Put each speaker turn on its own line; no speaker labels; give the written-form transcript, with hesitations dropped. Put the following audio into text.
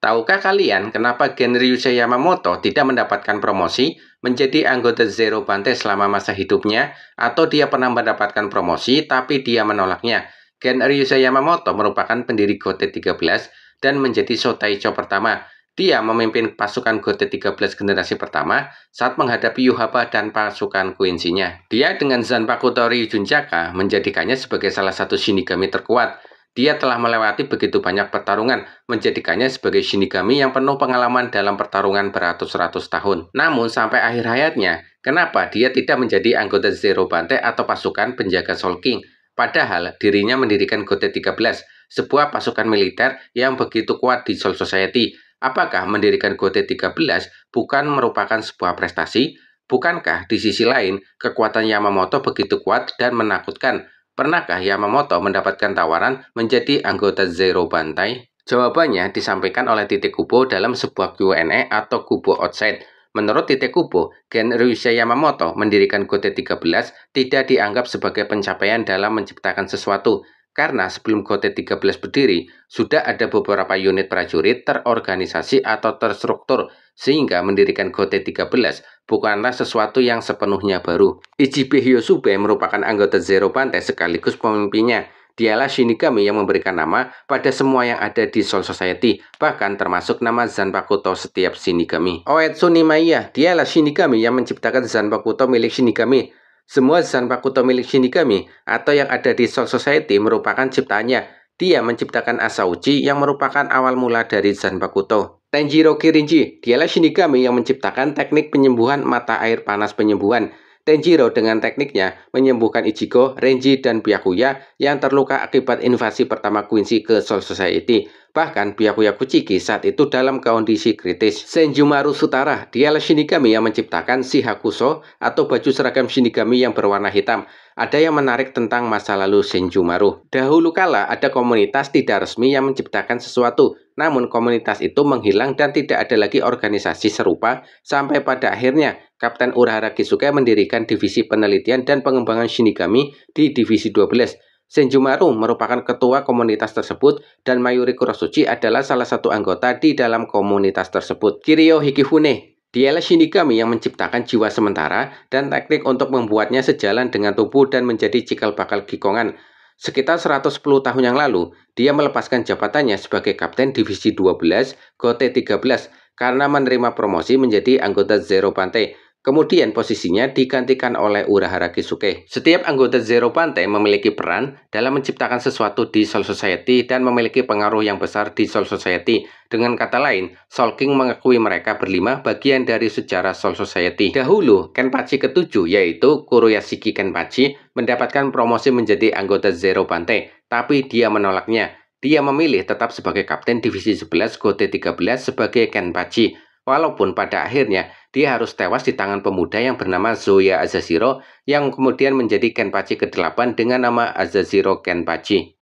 Tahukah kalian kenapa Gen Ryusei Yamamoto tidak mendapatkan promosi menjadi anggota Zero Bante selama masa hidupnya, atau dia pernah mendapatkan promosi tapi dia menolaknya? Gen Ryusei Yamamoto merupakan pendiri GOT13 dan menjadi Shotaicho pertama. Dia memimpin pasukan GOT13 generasi pertama saat menghadapi Yubaba dan pasukan Quincy-nya. Dia dengan Zanpakuto Ryujunjaka menjadikannya sebagai salah satu Shinigami terkuat. Dia telah melewati begitu banyak pertarungan, menjadikannya sebagai Shinigami yang penuh pengalaman dalam pertarungan beratus-ratus tahun. Namun, sampai akhir hayatnya, kenapa dia tidak menjadi anggota Zero Bante atau pasukan penjaga Soul King? Padahal, dirinya mendirikan GOT13, sebuah pasukan militer yang begitu kuat di Soul Society. Apakah mendirikan GOT13 bukan merupakan sebuah prestasi? Bukankah di sisi lain, kekuatan Yamamoto begitu kuat dan menakutkan? Pernahkah Yamamoto mendapatkan tawaran menjadi anggota Zero Bantai? Jawabannya disampaikan oleh Tite Kubo dalam sebuah Q&A atau Kubo Outside. Menurut Tite Kubo, Gen Ryusei Yamamoto mendirikan GOT13 tidak dianggap sebagai pencapaian dalam menciptakan sesuatu. Karena sebelum GOT13 berdiri, sudah ada beberapa unit prajurit terorganisasi atau terstruktur, sehingga mendirikan GOT13 bukanlah sesuatu yang sepenuhnya baru. Ichibe Hyosube merupakan anggota Zero Bante sekaligus pemimpinnya. Dialah Shinigami yang memberikan nama pada semua yang ada di Soul Society, bahkan termasuk nama Zanpakuto setiap Shinigami. Oetsu Nimaiya, dialah Shinigami yang menciptakan Zanpakuto milik Shinigami. Semua Zanpakuto milik Shinigami atau yang ada di Soul Society merupakan ciptaannya. Dia menciptakan Asauchi yang merupakan awal mula dari Zanpakuto. Tenjiro Kirinji, dialah Shinigami yang menciptakan teknik penyembuhan mata air panas penyembuhan. Tenjiro dengan tekniknya menyembuhkan Ichigo, Renji, dan Byakuya yang terluka akibat invasi pertama Quincy ke Soul Society. Bahkan Byakuya Kuchiki saat itu dalam kondisi kritis. Senjumaru Sutara, dialah Shinigami yang menciptakan Shihakuso atau baju seragam Shinigami yang berwarna hitam. Ada yang menarik tentang masa lalu Senjumaru. Dahulu kala ada komunitas tidak resmi yang menciptakan sesuatu. Namun komunitas itu menghilang dan tidak ada lagi organisasi serupa sampai pada akhirnya Kapten Urahara Kisuke mendirikan divisi penelitian dan pengembangan Shinigami di divisi 12. Senjumaru merupakan ketua komunitas tersebut dan Mayuri Kurosuchi adalah salah satu anggota di dalam komunitas tersebut. Kiryu Hikifune, dialah Shinigami yang menciptakan jiwa sementara dan teknik untuk membuatnya sejalan dengan tubuh dan menjadi cikal bakal Gikongan. Sekitar 110 tahun yang lalu, dia melepaskan jabatannya sebagai Kapten Divisi 12 GOT13 karena menerima promosi menjadi anggota Zero Bante. Kemudian posisinya digantikan oleh Urahara Kisuke. Setiap anggota Zero Bante memiliki peran dalam menciptakan sesuatu di Soul Society dan memiliki pengaruh yang besar di Soul Society. Dengan kata lain, Soul King mengakui mereka berlima bagian dari sejarah Soul Society. Dahulu, Kenpachi ke-7 yaitu Kuroyashiki Kenpachi mendapatkan promosi menjadi anggota Zero Bante, tapi dia menolaknya. Dia memilih tetap sebagai Kapten Divisi 11 GOT13 sebagai Kenpachi. Walaupun pada akhirnya dia harus tewas di tangan pemuda yang bernama Zoya Azashiro yang kemudian menjadi Kenpachi ke-8 dengan nama Azashiro Kenpachi.